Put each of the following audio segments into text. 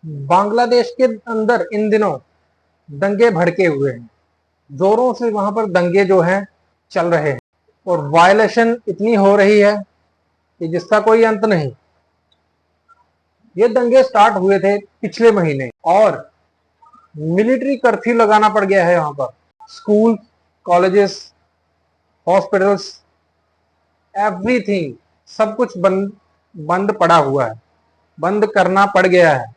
बांग्लादेश के अंदर इन दिनों दंगे भड़के हुए हैं, जोरों से वहां पर दंगे जो हैं चल रहे हैं और वायलेशन इतनी हो रही है कि जिसका कोई अंत नहीं। ये दंगे स्टार्ट हुए थे पिछले महीने और मिलिट्री कर्फ्यू लगाना पड़ गया है। यहाँ पर स्कूल, कॉलेजेस, हॉस्पिटल्स, एवरीथिंग, सब कुछ बंद बंद पड़ा हुआ है, बंद करना पड़ गया है।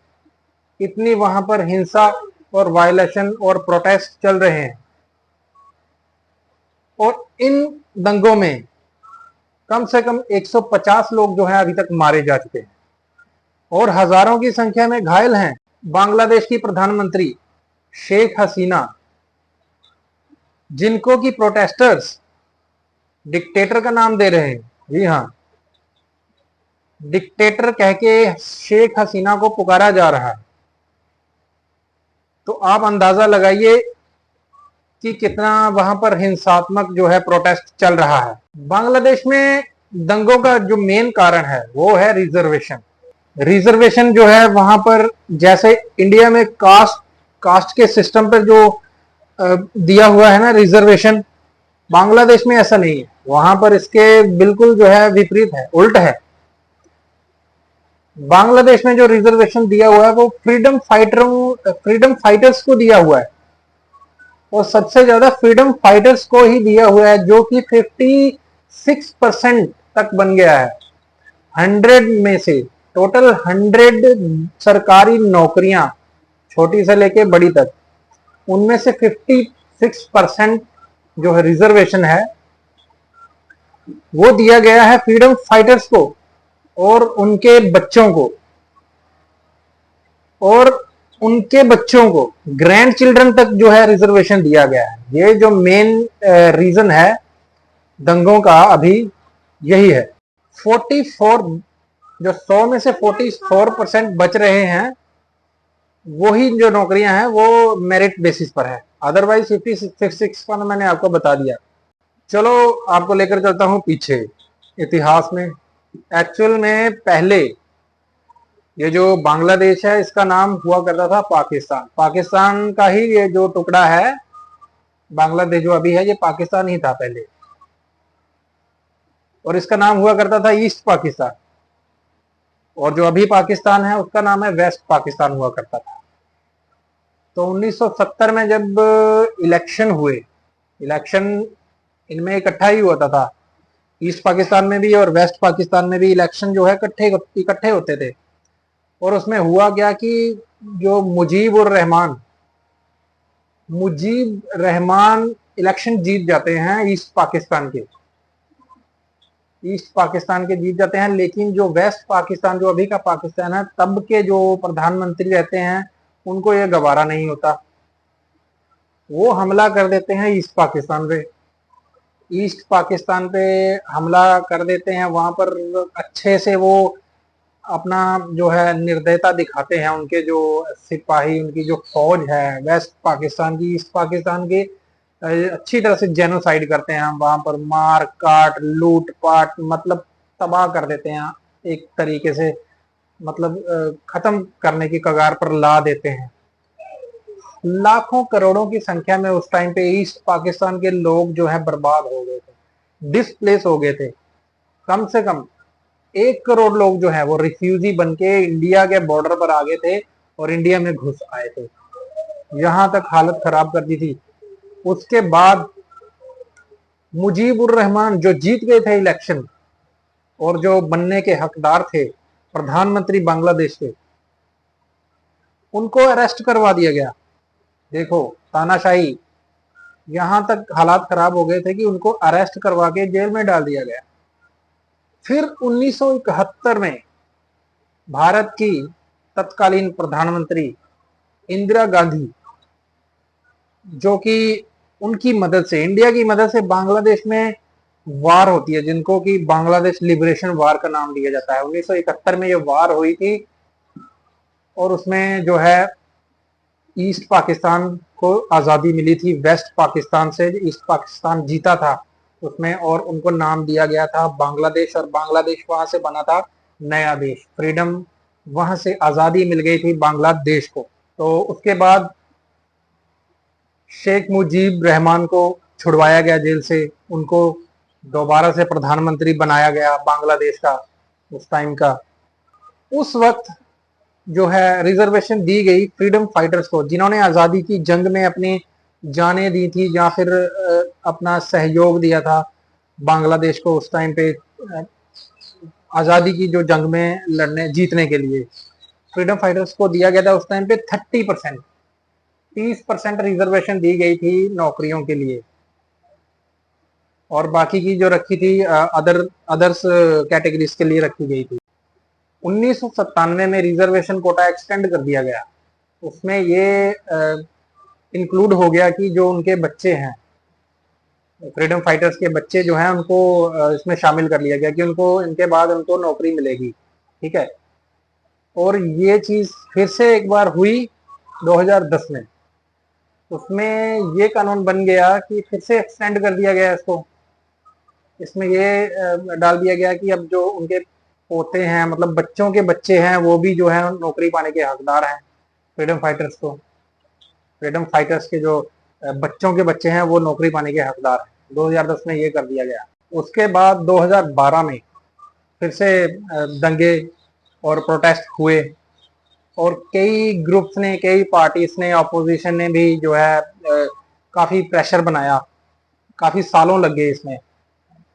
इतनी वहां पर हिंसा और वायलेशन और प्रोटेस्ट चल रहे हैं और इन दंगों में कम से कम 150 लोग जो हैं अभी तक मारे जा चुके हैं और हजारों की संख्या में घायल हैं। बांग्लादेश की प्रधानमंत्री शेख हसीना, जिनको की प्रोटेस्टर्स डिक्टेटर का नाम दे रहे हैं, जी हाँ, डिक्टेटर कह के शेख हसीना को पुकारा जा रहा है। तो आप अंदाजा लगाइए कि कितना वहां पर हिंसात्मक जो है प्रोटेस्ट चल रहा है। बांग्लादेश में दंगों का जो मेन कारण है वो है रिजर्वेशन। रिजर्वेशन जो है वहां पर, जैसे इंडिया में कास्ट के सिस्टम पर जो दिया हुआ है ना रिजर्वेशन, बांग्लादेश में ऐसा नहीं है। वहां पर इसके बिल्कुल जो है विपरीत है, उल्ट है। बांग्लादेश में जो रिजर्वेशन दिया हुआ है वो फ्रीडम फाइटर्स को दिया हुआ है और सबसे ज्यादा फ्रीडम फाइटर्स को ही दिया हुआ है, जो कि 56% तक बन गया है। 100 में से टोटल 100 सरकारी नौकरियां, छोटी से लेके बड़ी तक, उनमें से 56% जो है रिजर्वेशन है वो दिया गया है फ्रीडम फाइटर्स को और उनके बच्चों को, और उनके बच्चों को, ग्रैंड चिल्ड्रन तक जो है रिजर्वेशन दिया गया है। ये जो मेन रीजन है दंगों का अभी यही है। 44 जो 100 में से 44% बच रहे हैं, वही जो नौकरियां हैं वो मेरिट बेसिस पर है। अदरवाइज 56 का मैंने आपको बता दिया। चलो आपको लेकर चलता हूं पीछे इतिहास में। एक्चुअल में पहले ये जो बांग्लादेश है इसका नाम हुआ करता था पाकिस्तान। पाकिस्तान का ही ये जो टुकड़ा है, बांग्लादेश जो अभी है, ये पाकिस्तान ही था पहले, और इसका नाम हुआ करता था ईस्ट पाकिस्तान। और जो अभी पाकिस्तान है उसका नाम है वेस्ट पाकिस्तान हुआ करता था। तो 1970 में जब इलेक्शन हुए, इलेक्शन इनमें इकट्ठा ही होता था, ईस्ट पाकिस्तान में भी और वेस्ट पाकिस्तान में भी इलेक्शन जो है इकट्ठे होते थे। और उसमें हुआ क्या कि जो मुजीब रहमान इलेक्शन जीत जाते हैं, ईस्ट पाकिस्तान के जीत जाते हैं। लेकिन जो वेस्ट पाकिस्तान, जो अभी का पाकिस्तान है, तब के जो प्रधानमंत्री रहते हैं उनको ये गवारा नहीं होता, वो हमला कर देते हैं ईस्ट पाकिस्तान पे हमला कर देते हैं। वहां पर अच्छे से वो अपना जो है निर्दयता दिखाते हैं। उनके जो सिपाही, उनकी जो फौज है वेस्ट पाकिस्तान की, ईस्ट पाकिस्तान की, अच्छी तरह से जेनोसाइड करते हैं। वहां पर मार काट, लूट पाट, मतलब तबाह कर देते हैं एक तरीके से, मतलब खत्म करने की कगार पर ला देते हैं। लाखों करोड़ों की संख्या में उस टाइम पे ईस्ट पाकिस्तान के लोग जो है बर्बाद हो गए थे, डिस्प्लेस हो गए थे। कम से कम 1 करोड़ लोग जो है वो रिफ्यूजी बन के इंडिया के बॉर्डर पर आ गए थे और इंडिया में घुस आए थे। यहां तक हालत खराब कर दी थी। उसके बाद मुजीबुर रहमान जो जीत गए थे इलेक्शन और जो बनने के हकदार थे प्रधानमंत्री बांग्लादेश के, उनको अरेस्ट करवा दिया गया। देखो तानाशाही, यहां तक हालात खराब हो गए थे कि उनको अरेस्ट करवा के जेल में डाल दिया गया। फिर 1971 में भारत की तत्कालीन प्रधानमंत्री इंदिरा गांधी, जो कि उनकी मदद से, इंडिया की मदद से बांग्लादेश में वार होती है, जिनको कि बांग्लादेश लिबरेशन वार का नाम दिया जाता है। 1971 में ये वार हुई थी और उसमें जो है ईस्ट पाकिस्तान को आज़ादी मिली थी वेस्ट पाकिस्तान से। ईस्ट पाकिस्तान जीता था उसमें और उनको नाम दिया गया था बांग्लादेश, और बांग्लादेश वहां से बना था नया देश, फ्रीडम वहां से आज़ादी मिल गई थी बांग्लादेश को। तो उसके बाद शेख मुजीब रहमान को छुड़वाया गया जेल से, उनको दोबारा से प्रधानमंत्री बनाया गया बांग्लादेश का उस टाइम का। उस वक्त जो है रिजर्वेशन दी गई फ्रीडम फाइटर्स को, जिन्होंने आज़ादी की जंग में अपनी जानें दी थी या फिर अपना सहयोग दिया था बांग्लादेश को उस टाइम पे आज़ादी की जो जंग में लड़ने जीतने के लिए। फ्रीडम फाइटर्स को दिया गया था उस टाइम पे 30%, 30% रिजर्वेशन दी गई थी नौकरियों के लिए, और बाकी की जो रखी थी अदर्स कैटेगरीज के लिए रखी गई थी। 1997 में रिजर्वेशन कोटा एक्सटेंड कर दिया गया। उसमें ये इंक्लूड हो गया कि जो उनके बच्चे हैं, फ्रीडम फाइटर्स के बच्चे जो हैं, उनको इसमें शामिल कर लिया गया कि उनको इनके बाद उनको नौकरी मिलेगी। ठीक है। और ये चीज फिर से एक बार हुई 2010 में। उसमें ये कानून बन गया कि फिर से एक्सटेंड कर दिया गया इसको। इसमें ये डाल दिया गया कि अब जो उनके पोते हैं, मतलब बच्चों के बच्चे हैं, वो भी जो है नौकरी पाने के हकदार हैं। फ्रीडम फाइटर्स को, फ्रीडम फाइटर्स के जो बच्चों के बच्चे हैं वो नौकरी पाने के हकदार हैं। 2010 में ये कर दिया गया। उसके बाद 2012 में फिर से दंगे और प्रोटेस्ट हुए, और कई ग्रुप्स ने, कई पार्टीज ने, ऑपोजिशन ने भी जो है काफी प्रेशर बनाया। काफी सालों लग गए इसमें।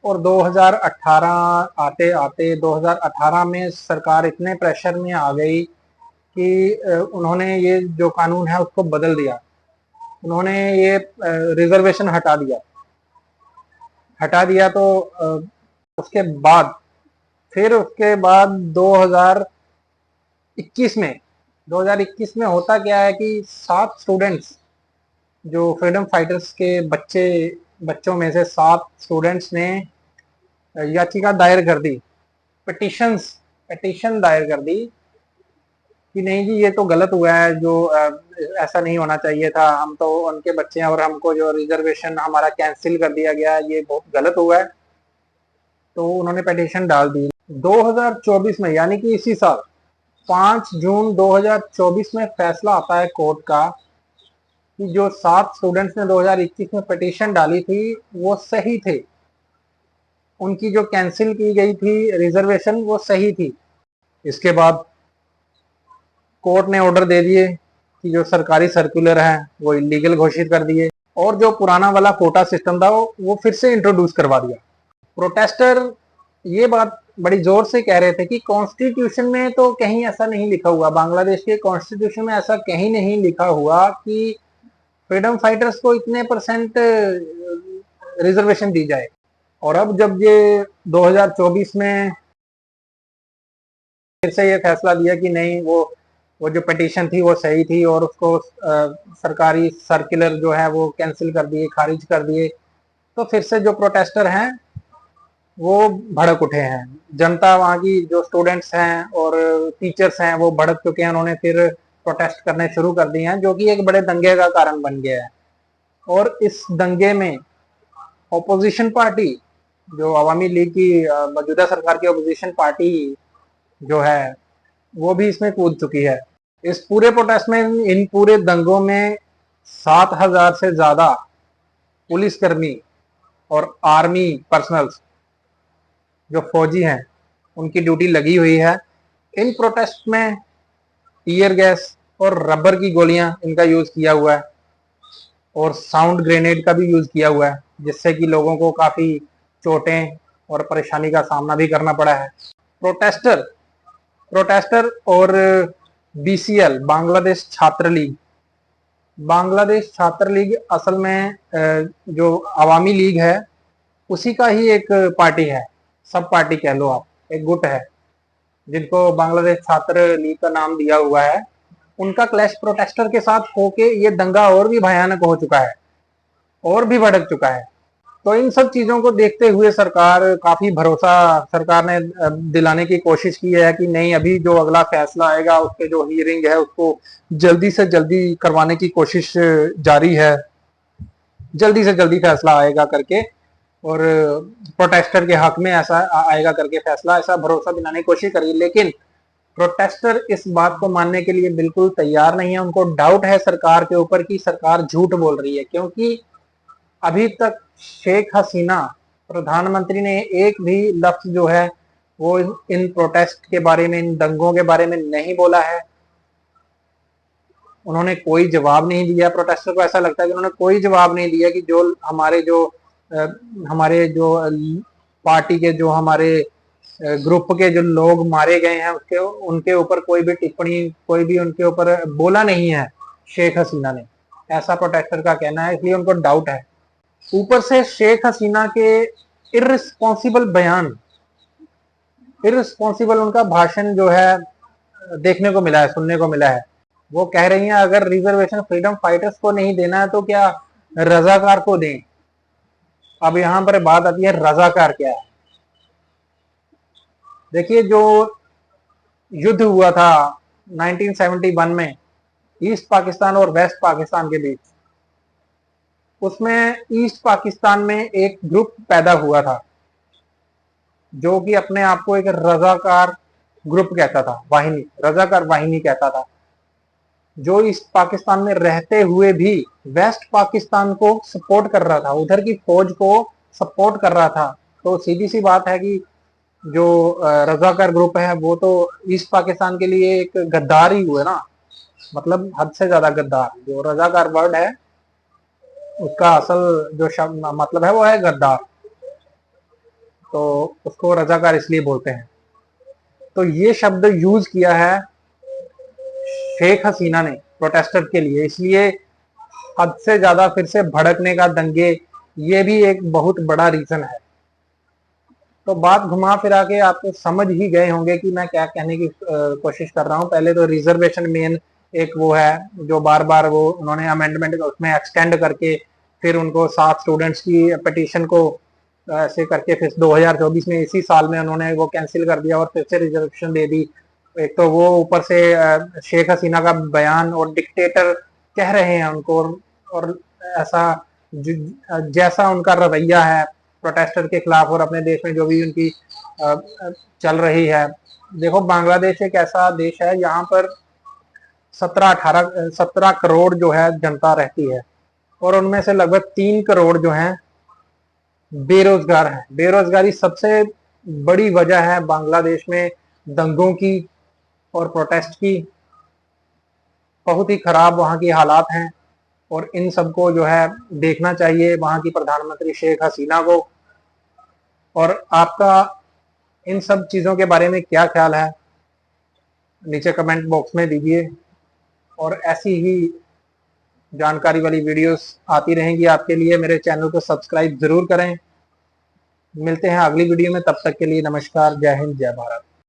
और 2018 आते आते 2018 में सरकार इतने प्रेशर में आ गई कि उन्होंने ये जो कानून है उसको बदल दिया। उन्होंने ये रिजर्वेशन हटा दिया। तो उसके बाद फिर उसके बाद 2021 में होता क्या है कि 7 स्टूडेंट्स, जो फ्रीडम फाइटर्स के बच्चों में से 7 स्टूडेंट्स ने याचिका दायर कर दी, पिटीशन दायर कर दी कि नहीं जी, ये तो गलत हुआ है, जो ऐसा नहीं होना चाहिए था, हम तो उनके बच्चे हैं और हमको जो रिजर्वेशन हमारा कैंसिल कर दिया गया, ये बहुत गलत हुआ है। तो उन्होंने पिटीशन डाल दी 2024 में, यानी कि इसी साल 5 जून 2024 में फैसला आता है कोर्ट का कि जो 7 स्टूडेंट्स ने 2021 में पिटीशन डाली थी वो सही थे। उनकी जो कैंसिल की गई थी रिजर्वेशन वो सही थी। इसके बाद कोर्ट ने ऑर्डर दे दिए कि जो सरकारी सर्कुलर है वो इलीगल घोषित कर दिए, और जो पुराना वाला कोटा सिस्टम था वो फिर से इंट्रोड्यूस करवा दिया। प्रोटेस्टर ये बात बड़ी जोर से कह रहे थे कि कॉन्स्टिट्यूशन में तो कहीं ऐसा नहीं लिखा हुआ, बांग्लादेश के कॉन्स्टिट्यूशन में ऐसा कहीं नहीं लिखा हुआ कि फ्रीडम फाइटर्स को इतने % रिजर्वेशन दी जाए। और अब जब ये 2024 में फिर से ये फैसला दिया कि नहीं, वो जो पिटीशन थी वो सही थी, और उसको सरकारी सर्कुलर जो है वो कैंसिल कर दिए, खारिज कर दिए, तो फिर से जो प्रोटेस्टर हैं वो भड़क उठे हैं। जनता, वहाँ की जो स्टूडेंट्स हैं और टीचर्स हैं वो भड़क चुके हैं। उन्होंने फिर प्रोटेस्ट करने शुरू कर दिए हैं, जो कि एक बड़े दंगे का कारण बन गया है। और इस दंगे में ऑपोजिशन पार्टी, जो अवामी लीग की मौजूदा सरकार की ऑपोजिशन पार्टी जो है, वो भी इसमें कूद चुकी है। इस पूरे प्रोटेस्ट में, इन पूरे दंगों में 7,000 से ज्यादा पुलिसकर्मी और आर्मी पर्सनल्स, जो फौजी हैं, उनकी ड्यूटी लगी हुई है। इन प्रोटेस्ट में टीयर गैस और रबर की गोलियां इनका यूज किया हुआ है, और साउंड ग्रेनेड का भी यूज किया हुआ है, जिससे कि लोगों को काफी चोटें और परेशानी का सामना भी करना पड़ा है। प्रोटेस्टर और BCL, बांग्लादेश छात्र लीग असल में जो अवामी लीग है उसी का ही एक पार्टी है, सब पार्टी कह लो आप, एक गुट है जिनको बांग्लादेश छात्र लीग का नाम दिया हुआ है। उनका क्लैश प्रोटेस्टर के साथ होके ये दंगा और भी भयानक हो चुका है, और भी भड़क चुका है। तो इन सब चीजों को देखते हुए सरकार काफी भरोसा, सरकार ने दिलाने की कोशिश की है कि नहीं, अभी जो अगला फैसला आएगा उस पे जो हियरिंग है उसको जल्दी से जल्दी करवाने की कोशिश जारी है, जल्दी से जल्दी फैसला आएगा करके, और प्रोटेस्टर के हक में ऐसा आएगा करके फैसला, ऐसा भरोसा दिलाने की कोशिश करी। लेकिन प्रोटेस्टर इस बात को मानने के लिए बिल्कुल तैयार नहीं है। उनको डाउट है सरकार के ऊपर कि सरकार झूठ बोल रही है, क्योंकि अभी तक शेख हसीना प्रधानमंत्री ने एक भी लफ्ज जो है वो इन प्रोटेस्ट के बारे में, इन दंगों के बारे में नहीं बोला है। उन्होंने कोई जवाब नहीं दिया। प्रोटेस्टर को ऐसा लगता है कि उन्होंने कोई जवाब नहीं दिया कि जो हमारे जो पार्टी के, जो हमारे ग्रुप के जो लोग मारे गए हैं, उसके उनके ऊपर कोई भी टिप्पणी, कोई भी उनके ऊपर बोला नहीं है शेख हसीना ने, ऐसा प्रोटेस्टर का कहना है। इसलिए उनको डाउट है। ऊपर से शेख हसीना के इररिस्पॉन्सिबल बयान, इररिस्पॉन्सिबल उनका भाषण जो है देखने को मिला है, सुनने को मिला है। वो कह रही हैं अगर रिजर्वेशन फ्रीडम फाइटर्स को नहीं देना है तो क्या रजाकार को दें। अब यहां पर बात आती है रजाकार क्या है। देखिए, जो युद्ध हुआ था 1971 में ईस्ट पाकिस्तान और वेस्ट पाकिस्तान के बीच, उसमें ईस्ट पाकिस्तान में एक ग्रुप पैदा हुआ था जो कि अपने आप को एक रजाकार ग्रुप कहता था, वाहिनी, रजाकार वाहिनी कहता था, जो ईस्ट पाकिस्तान में रहते हुए भी वेस्ट पाकिस्तान को सपोर्ट कर रहा था, उधर की फौज को सपोर्ट कर रहा था। तो सीधी सी बात है कि जो रजाकार ग्रुप है वो तो ईस्ट पाकिस्तान के लिए एक गद्दार ही हुए ना, मतलब हद से ज्यादा गद्दार। जो रजाकार वर्ड है उसका असल जो शब्द मतलब है वो है गद्दार, तो उसको रजाकार इसलिए बोलते हैं। तो ये शब्द यूज किया है शेख हसीना ने प्रोटेस्टर के लिए, इसलिए हद से ज्यादा फिर से भड़कने का, दंगे, ये भी एक बहुत बड़ा रीजन है। तो बात घुमा फिरा के आपको समझ ही गए होंगे कि मैं क्या कहने की कोशिश कर रहा हूं। पहले तो रिजर्वेशन मेन एक वो है जो बार बार वो उन्होंने अमेंडमेंट उसमें एक्सटेंड करके फिर उनको 7 स्टूडेंट्स की पिटीशन को ऐसे करके फिर 2024 में इसी साल में उन्होंने वो कैंसिल कर दिया और फिर से रिजर्वेशन दे दी। एक तो वो ऊपर से शेख हसीना का बयान, और डिक्टेटर कह रहे हैं उनको, और ऐसा जैसा उनका रवैया है प्रोटेस्टर के खिलाफ और अपने देश में जो भी उनकी चल रही है। देखो, बांग्लादेश एक ऐसा देश है यहाँ पर 17 करोड़ जो है जनता रहती है, और उनमें से लगभग 3 करोड़ जो है बेरोजगार हैं। बेरोजगारी सबसे बड़ी वजह है बांग्लादेश में दंगों की और प्रोटेस्ट की। बहुत ही खराब वहाँ की हालात हैं, और इन सबको जो है देखना चाहिए वहाँ की प्रधानमंत्री शेख हसीना को। और आपका इन सब चीज़ों के बारे में क्या ख्याल है नीचे कमेंट बॉक्स में दीजिए, और ऐसी ही जानकारी वाली वीडियोस आती रहेंगी आपके लिए। मेरे चैनल को सब्सक्राइब जरूर करें। मिलते हैं अगली वीडियो में, तब तक के लिए नमस्कार, जय हिंद, जय भारत।